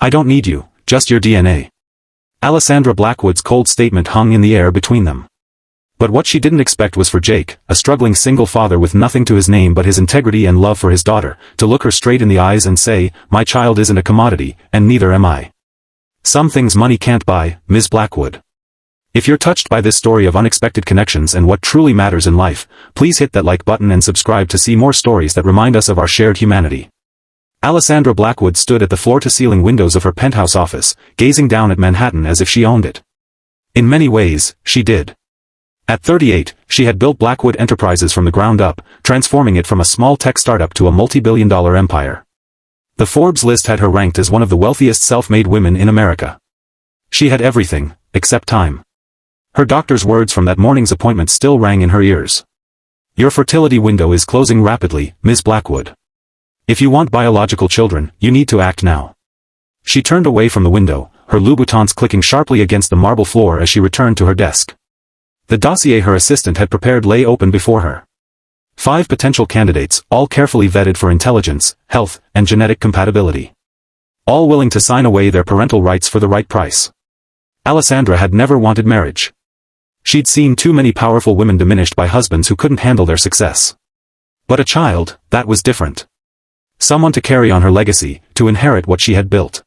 I don't need you, just your DNA. Alessandra Blackwood's cold statement hung in the air between them. But what she didn't expect was for Jake, a struggling single father with nothing to his name but his integrity and love for his daughter, to look her straight in the eyes and say, "My child isn't a commodity, and neither am I. Some things money can't buy, Ms. Blackwood." If you're touched by this story of unexpected connections and what truly matters in life, please hit that like button and subscribe to see more stories that remind us of our shared humanity. Alessandra Blackwood stood at the floor-to-ceiling windows of her penthouse office, gazing down at Manhattan as if she owned it. In many ways, she did. At 38, she had built Blackwood Enterprises from the ground up, transforming it from a small tech startup to a multi-billion-dollar empire. The Forbes list had her ranked as one of the wealthiest self-made women in America. She had everything, except time. Her doctor's words from that morning's appointment still rang in her ears. "Your fertility window is closing rapidly, Ms. Blackwood. If you want biological children, you need to act now." She turned away from the window, her Louboutins clicking sharply against the marble floor as she returned to her desk. The dossier her assistant had prepared lay open before her. 5 potential candidates, all carefully vetted for intelligence, health, and genetic compatibility. All willing to sign away their parental rights for the right price. Alessandra had never wanted marriage. She'd seen too many powerful women diminished by husbands who couldn't handle their success. But a child, that was different. Someone to carry on her legacy, to inherit what she had built.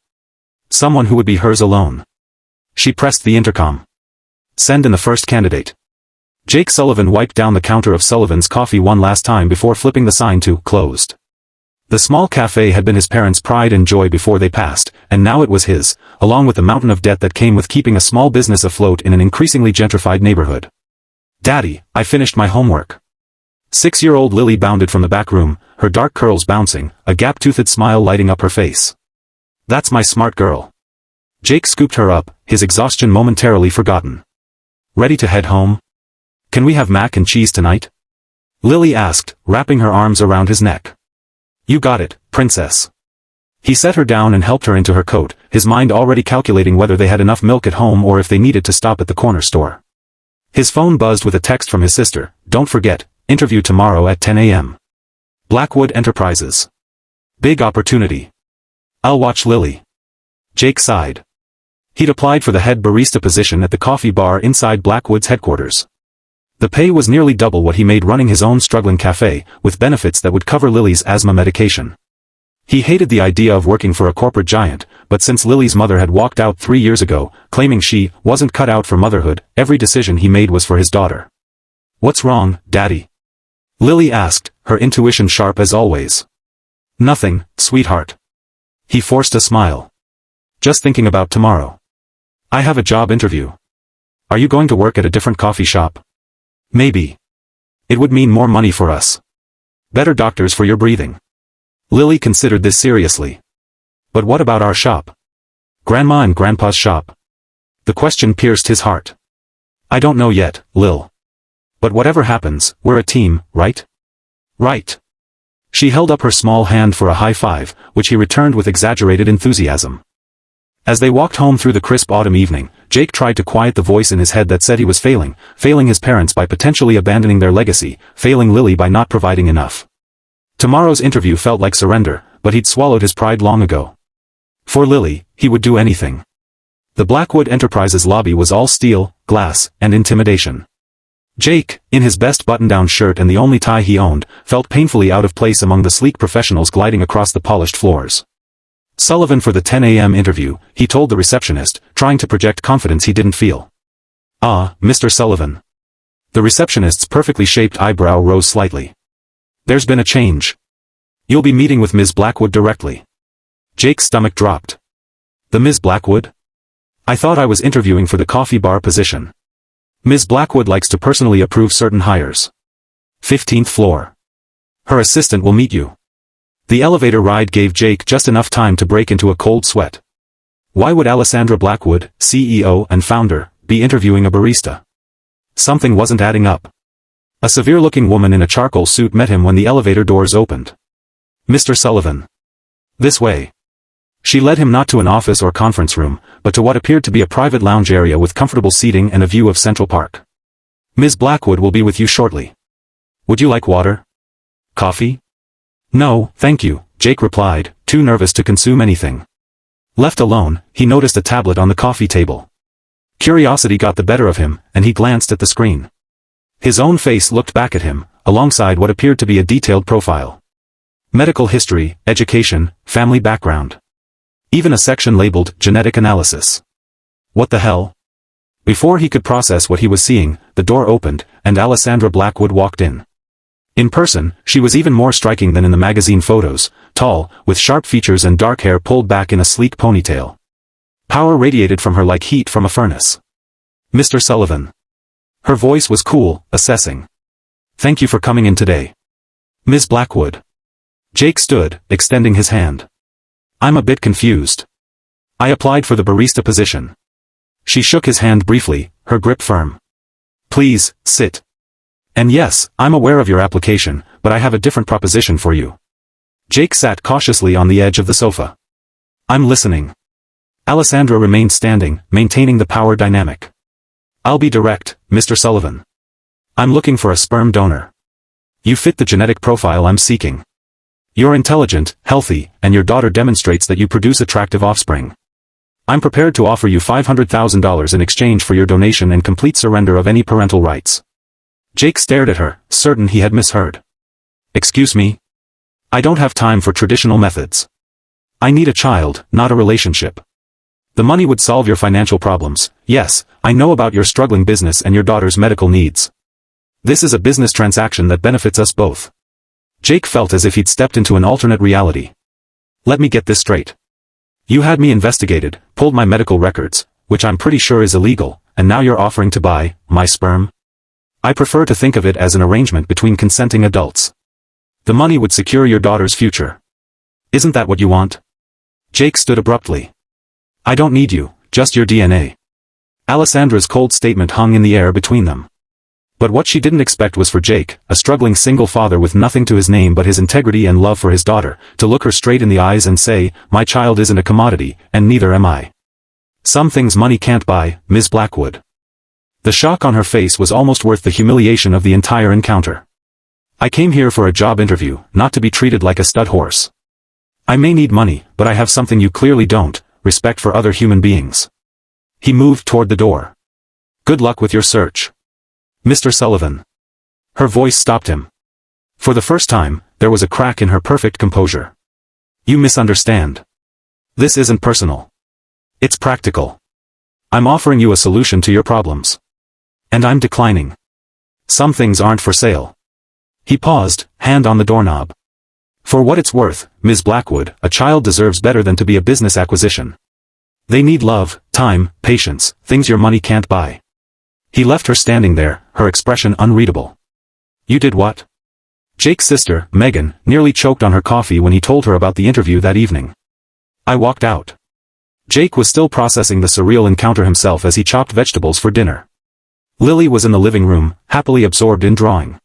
Someone who would be hers alone. She pressed the intercom. "Send in the first candidate." Jake Sullivan wiped down the counter of Sullivan's Coffee one last time before flipping the sign to "Closed." The small cafe had been his parents' pride and joy before they passed, and now it was his, along with the mountain of debt that came with keeping a small business afloat in an increasingly gentrified neighborhood. "Daddy, I finished my homework." 6-year-old Lily bounded from the back room, her dark curls bouncing, a gap-toothed smile lighting up her face. "That's my smart girl." Jake scooped her up, his exhaustion momentarily forgotten. "Ready to head home? Can we have mac and cheese tonight?" Lily asked, wrapping her arms around his neck. "You got it, princess." He set her down and helped her into her coat, his mind already calculating whether they had enough milk at home or if they needed to stop at the corner store. His phone buzzed with a text from his sister, "Don't forget, interview tomorrow at 10 a.m. Blackwood Enterprises. Big opportunity. I'll watch Lily." Jake sighed. He'd applied for the head barista position at the coffee bar inside Blackwood's headquarters. The pay was nearly double what he made running his own struggling cafe, with benefits that would cover Lily's asthma medication. He hated the idea of working for a corporate giant, but since Lily's mother had walked out 3 years ago, claiming she wasn't cut out for motherhood, every decision he made was for his daughter. "What's wrong, Daddy?" Lily asked, her intuition sharp as always. "Nothing, sweetheart." He forced a smile. "Just thinking about tomorrow. I have a job interview. Are you going to work at a different coffee shop?" "Maybe. It would mean more money for us. Better doctors for your breathing." Lily considered this seriously. "But what about our shop? Grandma and Grandpa's shop?" The question pierced his heart. "I don't know yet, Lil. But whatever happens, we're a team, right?" "Right." She held up her small hand for a high five, which he returned with exaggerated enthusiasm. As they walked home through the crisp autumn evening, Jake tried to quiet the voice in his head that said he was failing his parents by potentially abandoning their legacy, failing Lily by not providing enough. Tomorrow's interview felt like surrender, but he'd swallowed his pride long ago. For Lily, he would do anything. The Blackwood Enterprises lobby was all steel, glass, and intimidation. Jake, in his best button-down shirt and the only tie he owned, felt painfully out of place among the sleek professionals gliding across the polished floors. Sullivan for the 10 a.m. interview, he told the receptionist, trying to project confidence he didn't feel. "Ah, Mr. Sullivan." The receptionist's perfectly shaped eyebrow rose slightly. "There's been a change. You'll be meeting with Ms. Blackwood directly." Jake's stomach dropped. "The Ms. Blackwood? I thought I was interviewing for the coffee bar position." "Ms. Blackwood likes to personally approve certain hires. 15th floor. Her assistant will meet you." The elevator ride gave Jake just enough time to break into a cold sweat. Why would Alessandra Blackwood, CEO and founder, be interviewing a barista? Something wasn't adding up. A severe-looking woman in a charcoal suit met him when the elevator doors opened. "Mr. Sullivan. This way." She led him not to an office or conference room, but to what appeared to be a private lounge area with comfortable seating and a view of Central Park. "Ms. Blackwood will be with you shortly. Would you like water? Coffee?" "No, thank you," Jake replied, too nervous to consume anything. Left alone, he noticed a tablet on the coffee table. Curiosity got the better of him, and he glanced at the screen. His own face looked back at him, alongside what appeared to be a detailed profile. Medical history, education, family background. Even a section labeled genetic analysis. What the hell? Before he could process what he was seeing, the door opened, and Alessandra Blackwood walked in. In person, she was even more striking than in the magazine photos, tall, with sharp features and dark hair pulled back in a sleek ponytail. Power radiated from her like heat from a furnace. Mr. Sullivan. Her voice was cool, assessing. Thank you for coming in today. Ms. Blackwood. Jake stood, extending his hand. I'm a bit confused. I applied for the barista position. She shook his hand briefly, her grip firm. Please, sit. And yes, I'm aware of your application, but I have a different proposition for you. Jake sat cautiously on the edge of the sofa. I'm listening. Alessandra remained standing, maintaining the power dynamic. I'll be direct, Mr. Sullivan. I'm looking for a sperm donor. You fit the genetic profile I'm seeking. You're intelligent, healthy, and your daughter demonstrates that you produce attractive offspring. I'm prepared to offer you $500,000 in exchange for your donation and complete surrender of any parental rights. Jake stared at her, certain he had misheard. Excuse me? I don't have time for traditional methods. I need a child, not a relationship. The money would solve your financial problems. Yes, I know about your struggling business and your daughter's medical needs. This is a business transaction that benefits us both. Jake felt as if he'd stepped into an alternate reality. Let me get this straight. You had me investigated, pulled my medical records, which I'm pretty sure is illegal, and now you're offering to buy my sperm? I prefer to think of it as an arrangement between consenting adults. The money would secure your daughter's future. Isn't that what you want? Jake stood abruptly. I don't need you, just your DNA. Alessandra's cold statement hung in the air between them. But what she didn't expect was for Jake, a struggling single father with nothing to his name but his integrity and love for his daughter, to look her straight in the eyes and say, my child isn't a commodity, and neither am I. Some things money can't buy, Ms. Blackwood. The shock on her face was almost worth the humiliation of the entire encounter. I came here for a job interview, not to be treated like a stud horse. I may need money, but I have something you clearly don't, respect for other human beings. He moved toward the door. Good luck with your search. Mr. Sullivan. Her voice stopped him. For the first time, there was a crack in her perfect composure. You misunderstand. This isn't personal. It's practical. I'm offering you a solution to your problems. And I'm declining. Some things aren't for sale. He paused, hand on the doorknob. For what it's worth, Ms. Blackwood, a child deserves better than to be a business acquisition. They need love, time, patience, things your money can't buy. He left her standing there, her expression unreadable. You did what? Jake's sister, Megan, nearly choked on her coffee when he told her about the interview that evening. I walked out. Jake was still processing the surreal encounter himself as he chopped vegetables for dinner. Lily was in the living room, happily absorbed in drawing.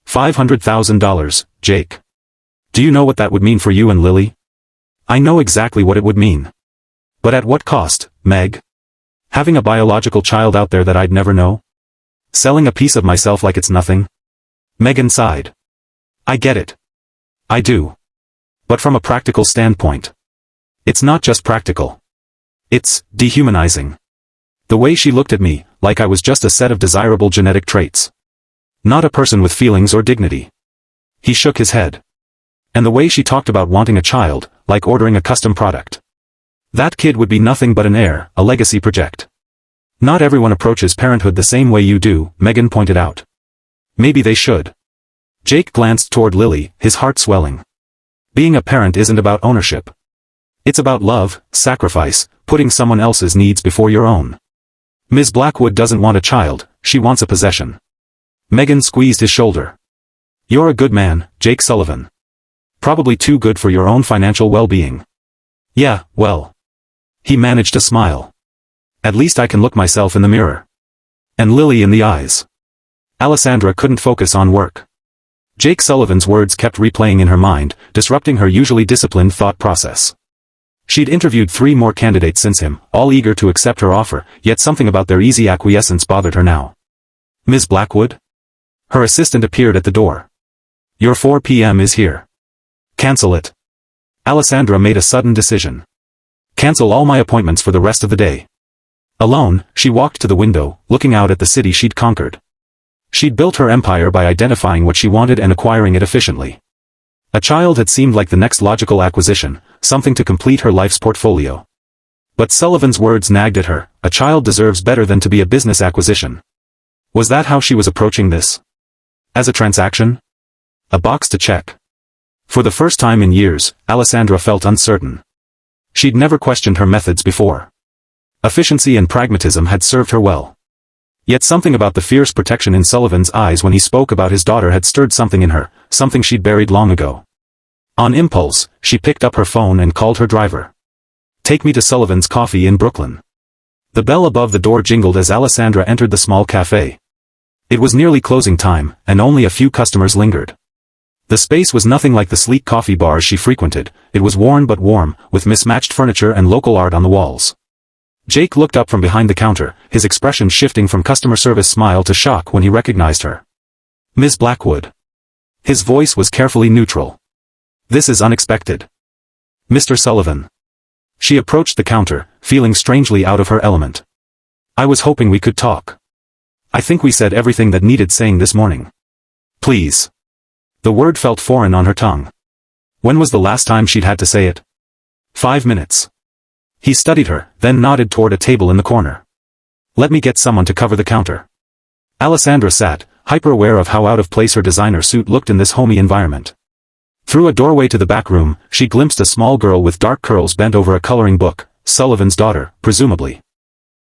$500,000, Jake. Do you know what that would mean for you and Lily? I know exactly what it would mean. But at what cost, Meg? Having a biological child out there that I'd never know? Selling a piece of myself like it's nothing? Megan sighed. I get it. I do. But from a practical standpoint. It's not just practical. It's dehumanizing. The way she looked at me, like I was just a set of desirable genetic traits. Not a person with feelings or dignity. He shook his head. And the way she talked about wanting a child, like ordering a custom product. That kid would be nothing but an heir, a legacy project. Not everyone approaches parenthood the same way you do, Megan pointed out. Maybe they should. Jake glanced toward Lily, his heart swelling. Being a parent isn't about ownership. It's about love, sacrifice, putting someone else's needs before your own. Ms. Blackwood doesn't want a child, she wants a possession. Megan squeezed his shoulder. You're a good man, Jake Sullivan. Probably too good for your own financial well-being. Yeah, well. He managed a smile. At least I can look myself in the mirror. And Lily in the eyes. Alessandra couldn't focus on work. Jake Sullivan's words kept replaying in her mind, disrupting her usually disciplined thought process. She'd interviewed 3 more candidates since him, all eager to accept her offer, yet something about their easy acquiescence bothered her now. Ms. Blackwood? Her assistant appeared at the door. Your 4 p.m. is here. Cancel it. Alessandra made a sudden decision. Cancel all my appointments for the rest of the day. Alone, she walked to the window, looking out at the city she'd conquered. She'd built her empire by identifying what she wanted and acquiring it efficiently. A child had seemed like the next logical acquisition, something to complete her life's portfolio. But Sullivan's words nagged at her, a child deserves better than to be a business acquisition. Was that how she was approaching this? As a transaction? A box to check. For the first time in years, Alessandra felt uncertain. She'd never questioned her methods before. Efficiency and pragmatism had served her well. Yet something about the fierce protection in Sullivan's eyes when he spoke about his daughter had stirred something in her, something she'd buried long ago. On impulse, she picked up her phone and called her driver. Take me to Sullivan's Coffee in Brooklyn. The bell above the door jingled as Alessandra entered the small cafe. It was nearly closing time, and only a few customers lingered. The space was nothing like the sleek coffee bars she frequented. It was worn but warm, with mismatched furniture and local art on the walls. Jake looked up from behind the counter, his expression shifting from customer service smile to shock when he recognized her. Ms. Blackwood. His voice was carefully neutral. This is unexpected. Mr. Sullivan. She approached the counter, feeling strangely out of her element. I was hoping we could talk. I think we said everything that needed saying this morning. Please. The word felt foreign on her tongue. When was the last time she'd had to say it? 5 minutes. He studied her, then nodded toward a table in the corner. Let me get someone to cover the counter. Alessandra sat, hyper-aware of how out of place her designer suit looked in this homey environment. Through a doorway to the back room, she glimpsed a small girl with dark curls bent over a coloring book, Sullivan's daughter, presumably.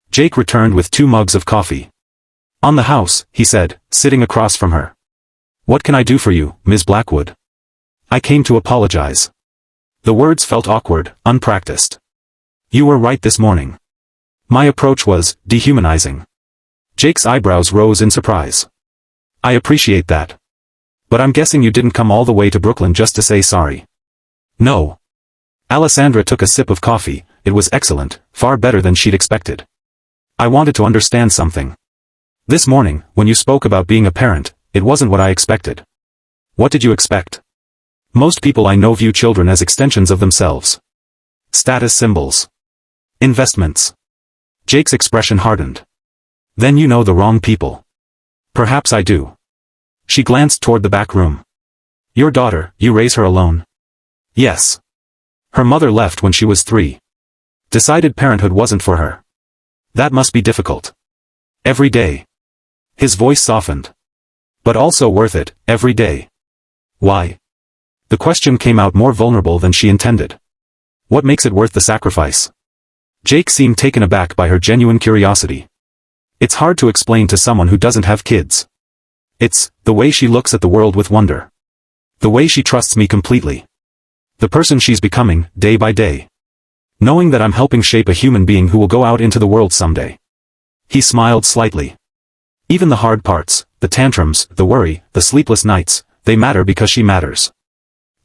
Jake returned with 2 mugs of coffee. On the house, he said, sitting across from her. What can I do for you, Ms. Blackwood? I came to apologize. The words felt awkward, unpracticed. You were right this morning. My approach was dehumanizing. Jake's eyebrows rose in surprise. I appreciate that. But I'm guessing you didn't come all the way to Brooklyn just to say sorry. No. Alessandra took a sip of coffee. It was excellent, far better than she'd expected. I wanted to understand something. This morning, when you spoke about being a parent, it wasn't what I expected. What did you expect? Most people I know view children as extensions of themselves. Status symbols. Investments. Jake's expression hardened. Then you know the wrong people. Perhaps I do. She glanced toward the back room. Your daughter, you raise her alone? Yes. Her mother left when she was 3. Decided parenthood wasn't for her. That must be difficult. Every day. His voice softened. But also worth it, every day. Why? The question came out more vulnerable than she intended. What makes it worth the sacrifice? Jake seemed taken aback by her genuine curiosity. It's hard to explain to someone who doesn't have kids. It's the way she looks at the world with wonder. The way she trusts me completely. The person she's becoming, day by day. Knowing that I'm helping shape a human being who will go out into the world someday. He smiled slightly. Even the hard parts, the tantrums, the worry, the sleepless nights, they matter because she matters.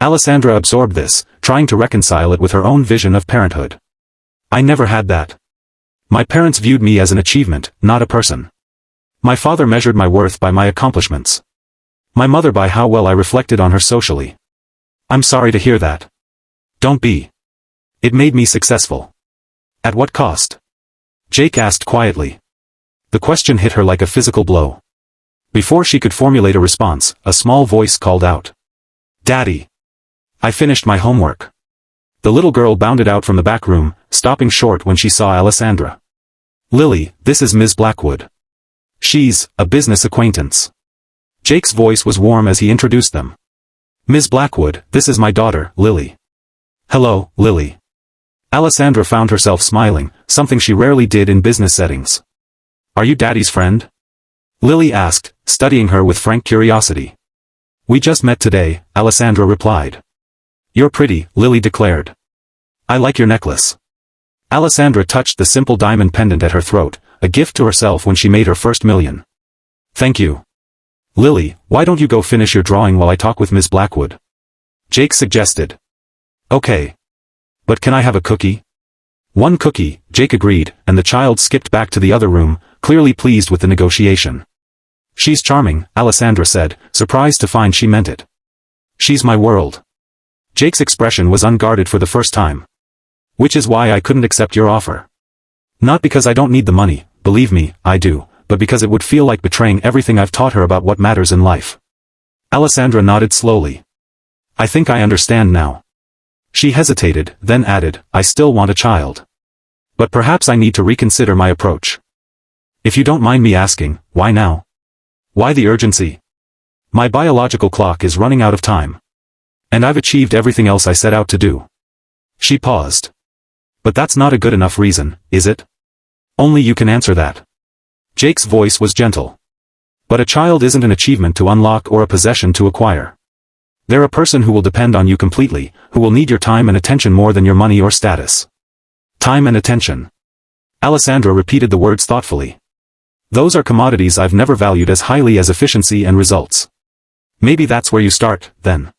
Alessandra absorbed this, trying to reconcile it with her own vision of parenthood. I never had that. My parents viewed me as an achievement, not a person. My father measured my worth by my accomplishments. My mother by how well I reflected on her socially. I'm sorry to hear that. Don't be. It made me successful. At what cost? Jake asked quietly. The question hit her like a physical blow. Before she could formulate a response, a small voice called out. Daddy. I finished my homework. The little girl bounded out from the back room, stopping short when she saw Alessandra. Lily, this is Ms. Blackwood. She's a business acquaintance. Jake's voice was warm as he introduced them. Ms. Blackwood, this is my daughter, Lily. Hello, Lily. Alessandra found herself smiling, something she rarely did in business settings. Are you Daddy's friend? Lily asked, studying her with frank curiosity. We just met today, Alessandra replied. You're pretty, Lily declared. I like your necklace. Alessandra touched the simple diamond pendant at her throat, a gift to herself when she made her first million. Thank you. Lily, why don't you go finish your drawing while I talk with Miss Blackwood? Jake suggested. Okay. But can I have a cookie? One cookie, Jake agreed, and the child skipped back to the other room, clearly pleased with the negotiation. She's charming, Alessandra said, surprised to find she meant it. She's my world. Jake's expression was unguarded for the first time. Which is why I couldn't accept your offer. Not because I don't need the money, believe me, I do, but because it would feel like betraying everything I've taught her about what matters in life. Alessandra nodded slowly. I think I understand now. She hesitated, then added, I still want a child. But perhaps I need to reconsider my approach. If you don't mind me asking, why now? Why the urgency? My biological clock is running out of time. And I've achieved everything else I set out to do. She paused. But that's not a good enough reason, is it? Only you can answer that. Jake's voice was gentle. But a child isn't an achievement to unlock or a possession to acquire. They're a person who will depend on you completely, who will need your time and attention more than your money or status. Time and attention. Alessandra repeated the words thoughtfully. Those are commodities I've never valued as highly as efficiency and results. Maybe that's where you start, then.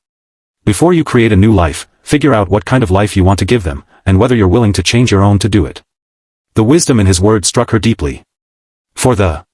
Before you create a new life, figure out what kind of life you want to give them, and whether you're willing to change your own to do it. The wisdom in his words struck her deeply. For the